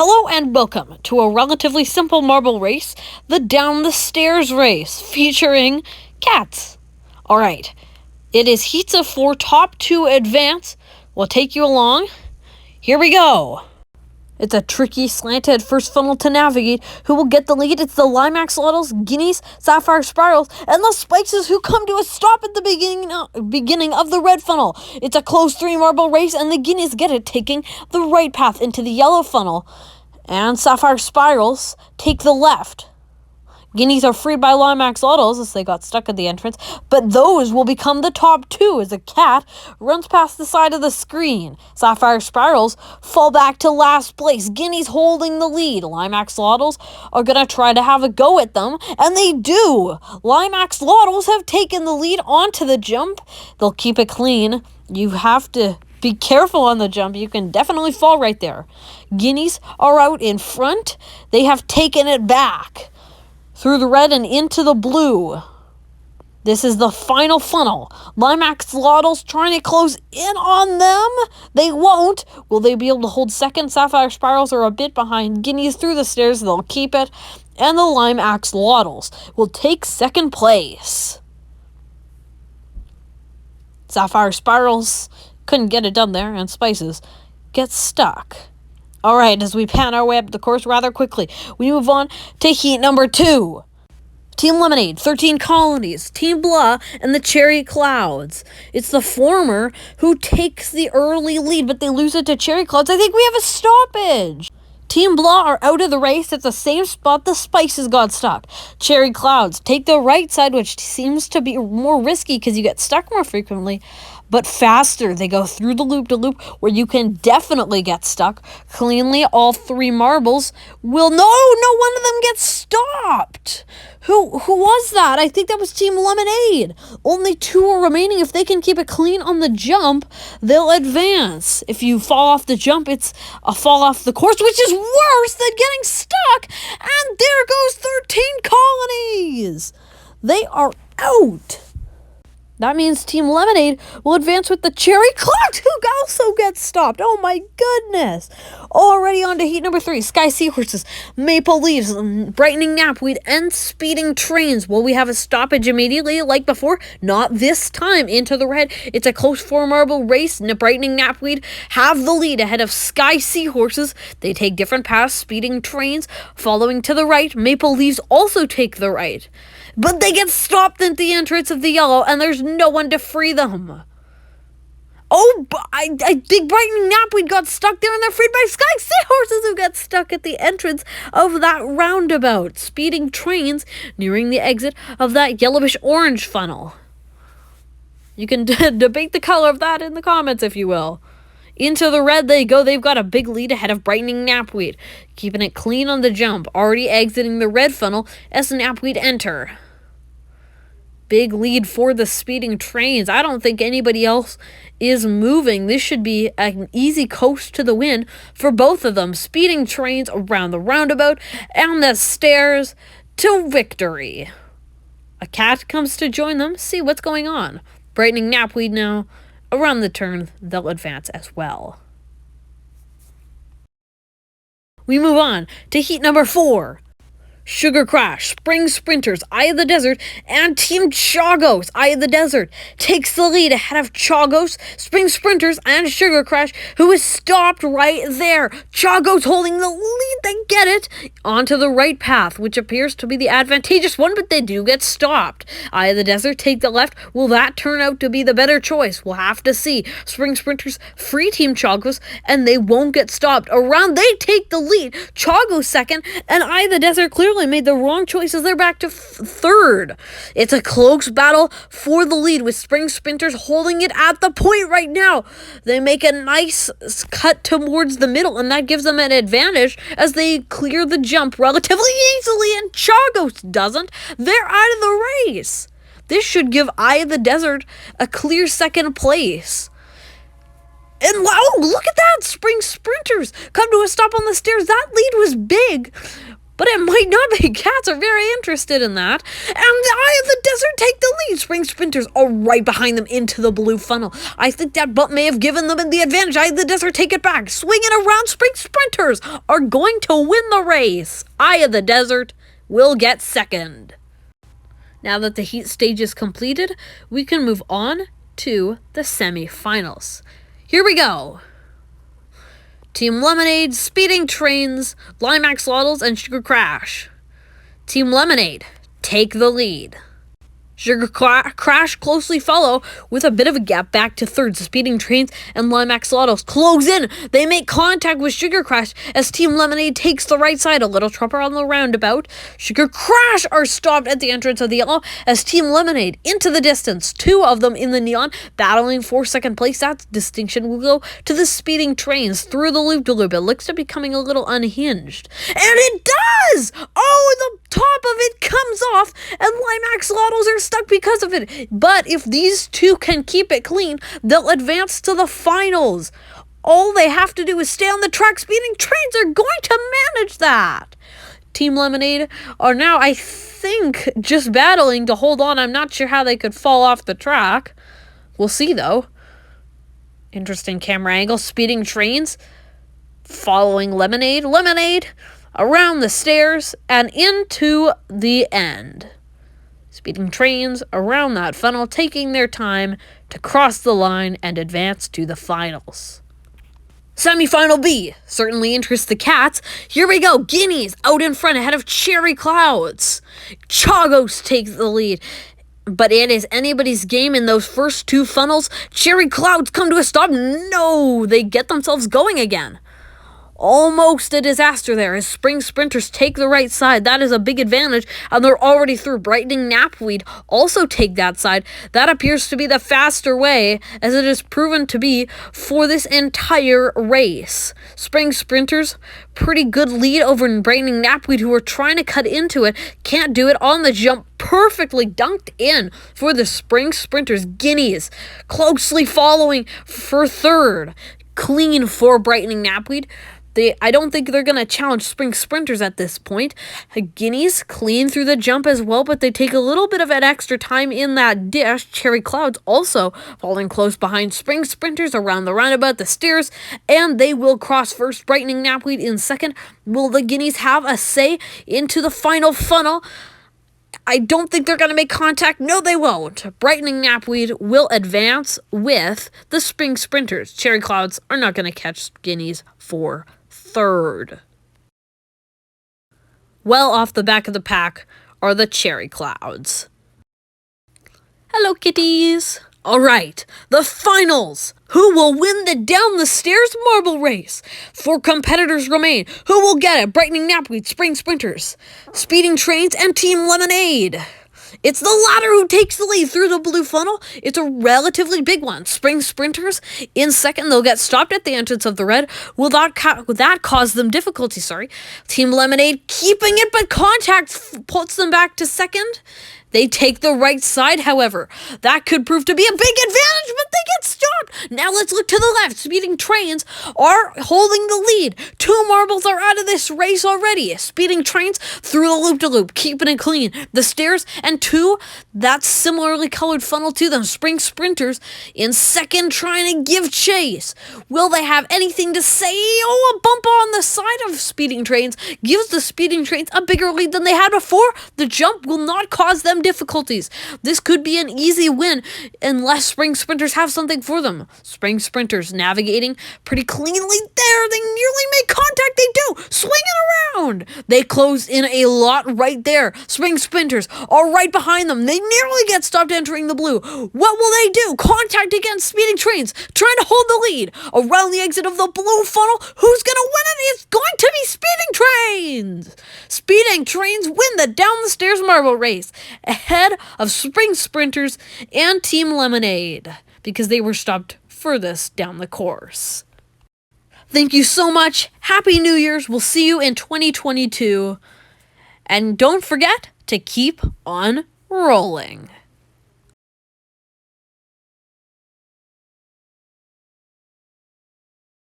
Hello and welcome to a relatively simple marble race, the down the stairs race, featuring cats. Alright, it is heats of 4, top 2 advance. We'll take you along. Here we go. It's a tricky, slanted first funnel to navigate. Who will get the lead? It's the Lime Axolotls, Guineas, Sapphire Spirals, and the Spikes who come to a stop at the beginning of the red funnel. It's a close 3 marble race, and the Guineas get it, taking the right path into the yellow funnel. And Sapphire Spirals take the left. Guineas are freed by Lime Axolotls as they got stuck at the entrance, but those will become the top 2 as a cat runs past the side of the screen. Sapphire Spirals fall back to last place, Guineas holding the lead. Lime Axolotls are going to try to have a go at them, and they do! Lime Axolotls have taken the lead onto the jump. They'll keep it clean. You have to be careful on the jump. You can definitely fall right there. Guineas are out in front. They have taken it back through the red and into the blue. This is the final funnel. Lime Axolotls trying to close in on them. They won't. Will they be able to hold second? Sapphire Spirals are a bit behind Guineas through the stairs. They'll keep it. And the Lime Axolotls will take second place. Sapphire Spirals couldn't get it done there, and Spices get stuck. Alright, as we pan our way up the course rather quickly, we move on to heat number 2. Team Lemonade, 13 colonies, Team Blah, and the Cherry Clouds. It's the former who takes the early lead, but they lose it to Cherry Clouds. I think we have a stoppage. Team Blah are out of the race at the same spot the Spices got stuck. Cherry Clouds take the right side, which seems to be more risky because you get stuck more frequently, but faster. They go through the loop-to-loop where you can definitely get stuck cleanly. All 3 marbles will... No one of them gets stopped. Who was that? I think that was Team Lemonade. Only 2 are remaining. If they can keep it clean on the jump, they'll advance. If you fall off the jump, it's a fall off the course, which is worse than getting stuck. And there goes 13 colonies. They are out. That means Team Lemonade will advance with the Cherry Clouds, who also gets stopped. Oh my goodness. Already on to heat number 3. Sky Seahorses, Maple Leaves, Brightening Knapweed, and Speeding Trains. Will we have a stoppage immediately like before? Not this time. Into the red. It's a close 4 marble race. Brightening Knapweed have the lead ahead of Sky Seahorses. They take different paths. Speeding Trains following to the right. Maple Leaves also take the right. But they get stopped at the entrance of the yellow, and there's no one to free them. Oh, I think Brightening Knapweed got stuck there, and they're freed by Sky Seahorses, who got stuck at the entrance of that roundabout. Speeding Trains nearing the exit of that yellowish-orange funnel. You can debate the color of that in the comments, if you will. Into the red they go. They've got a big lead ahead of Brightening Knapweed, keeping it clean on the jump, already exiting the red funnel as Knapweed enter. Big lead for the Speeding Trains. I don't think anybody else is moving. This should be an easy coast to the win for both of them. Speeding Trains around the roundabout and the stairs to victory. A cat comes to join them. See what's going on. Brightening Knapweed now. Around the turn, they'll advance as well. We move on to heat number 4. Sugar Crash, Spring Sprinters, Eye of the Desert, and Team Chagos. Eye of the Desert takes the lead ahead of Chagos, Spring Sprinters, and Sugar Crash, who is stopped right there. Chagos holding the lead. They get it onto the right path, which appears to be the advantageous one, but they do get stopped. Eye of the Desert take the left. Will that turn out to be the better choice? We'll have to see. Spring Sprinters free Team Chagos, and they won't get stopped. Around, they take the lead. Chagos second, and Eye of the Desert clearly made the wrong choices. They're back to third. It's a close battle for the lead, with Spring Sprinters holding it at the point right now. They make a nice cut towards the middle, and that gives them an advantage as they clear the jump relatively easily, and Chagos doesn't. They're out of the race. This should give Eye of the Desert a clear second place. And wow, look at that! Spring Sprinters come to a stop on the stairs. That lead was big. but it might not be. Cats are very interested in that. And the Eye of the Desert take the lead. Spring Sprinters are right behind them into the blue funnel. I think that bump may have given them the advantage. Eye of the Desert take it back. Swinging around, Spring Sprinters are going to win the race. Eye of the Desert will get second. Now that the heat stage is completed, we can move on to the semifinals. Here we go. Team Lemonade, Speeding Trains, Blind Axolotls, and Sugar Crash. Team Lemonade take the lead. Sugar Crash closely follow with a bit of a gap back to third. Speeding Trains and Lime Axolotls close in. They make contact with Sugar Crash as Team Lemonade takes the right side. A little trapper on the roundabout. Sugar Crash are stopped at the entrance of the yellow as Team Lemonade into the distance. Two of them in the neon battling for second place. That distinction will go to the Speeding Trains through the loop-de-loop. It looks to be becoming a little unhinged. And it does! Oh, the top of it comes off and Lime Axolotls are stuck because of it. But if these two can keep it clean, they'll advance to the finals. All they have to do is stay on the track. Speeding Trains are going to manage that. Team Lemonade are now, I think, just battling to hold on. I'm not sure how they could fall off the track. We'll see, though. Interesting camera angle. Speeding Trains following Lemonade. Lemonade around the stairs and into the end. Speeding Trains around that funnel, taking their time to cross the line and advance to the finals. Semi-final B certainly interests the cats. Here we go. Guineas out in front ahead of Cherry Clouds. Chagos take the lead. But it is anybody's game in those first two funnels. Cherry Clouds come to a stop. No, they get themselves going again. Almost a disaster there as Spring Sprinters take the right side. That is a big advantage, and they're already through. Brightening Knapweed also take that side. That appears to be the faster way, as it is proven to be for this entire race. Spring Sprinters, pretty good lead over Brightening Knapweed, who are trying to cut into it. Can't do it on the jump. Perfectly dunked in for the Spring Sprinters. Guineas closely following for third. Clean for Brightening Knapweed. I don't think they're going to challenge Spring Sprinters at this point. Guineas clean through the jump as well, but they take a little bit of an extra time in that dish. Cherry Clouds also falling close behind Spring Sprinters around the roundabout, the stairs, and they will cross first. Brightening Knapweed in second. Will the Guineas have a say into the final funnel? I don't think they're going to make contact. No, they won't. Brightening Knapweed will advance with the Spring Sprinters. Cherry Clouds are not going to catch Guineas for third. Well off the back of the pack are the Cherry Clouds. Hello, kitties. All right, the finals. Who will win the down the stairs marble race? 4 competitors remain. Who will get it? Brightening Knapweed, Spring Sprinters, Speeding Trains, and Team Lemonade. It's the latter who takes the lead through the blue funnel. It's a relatively big one. Spring Sprinters in second. They'll get stopped at the entrance of the red. Will that cause them difficulty? Team Lemonade keeping it, but contact puts them back to second. They take the right side, however. That could prove to be a big advantage, but they get stopped. Now let's look to the left. Speeding Trains are holding the lead. 2 marbles are out of this race already. Speeding Trains through the loop-de-loop, keeping it clean. The stairs and 2, that similarly colored funnel to them. Spring Sprinters in second, trying to give chase. Will they have anything to say? Oh, a bump on the side of Speeding Trains gives the Speeding Trains a bigger lead than they had before. The jump will not cause them difficulties. This could be an easy win unless Spring Sprinters have something for them. Spring Sprinters navigating pretty cleanly there. They nearly make contact. They do. Swinging around. They close in a lot right there. Spring Sprinters are right behind them. They nearly get stopped entering the blue. What will they do? Contact against Speeding Trains, trying to hold the lead. Around the exit of the blue funnel, who's going to win it? It's going to be Speeding Trains. Speeding Trains win the down the stairs marble race ahead of Spring Sprinters and Team Lemonade because they were stopped furthest down the course. Thank you so much. Happy New Year's. We'll see you in 2022. And don't forget to keep on rolling.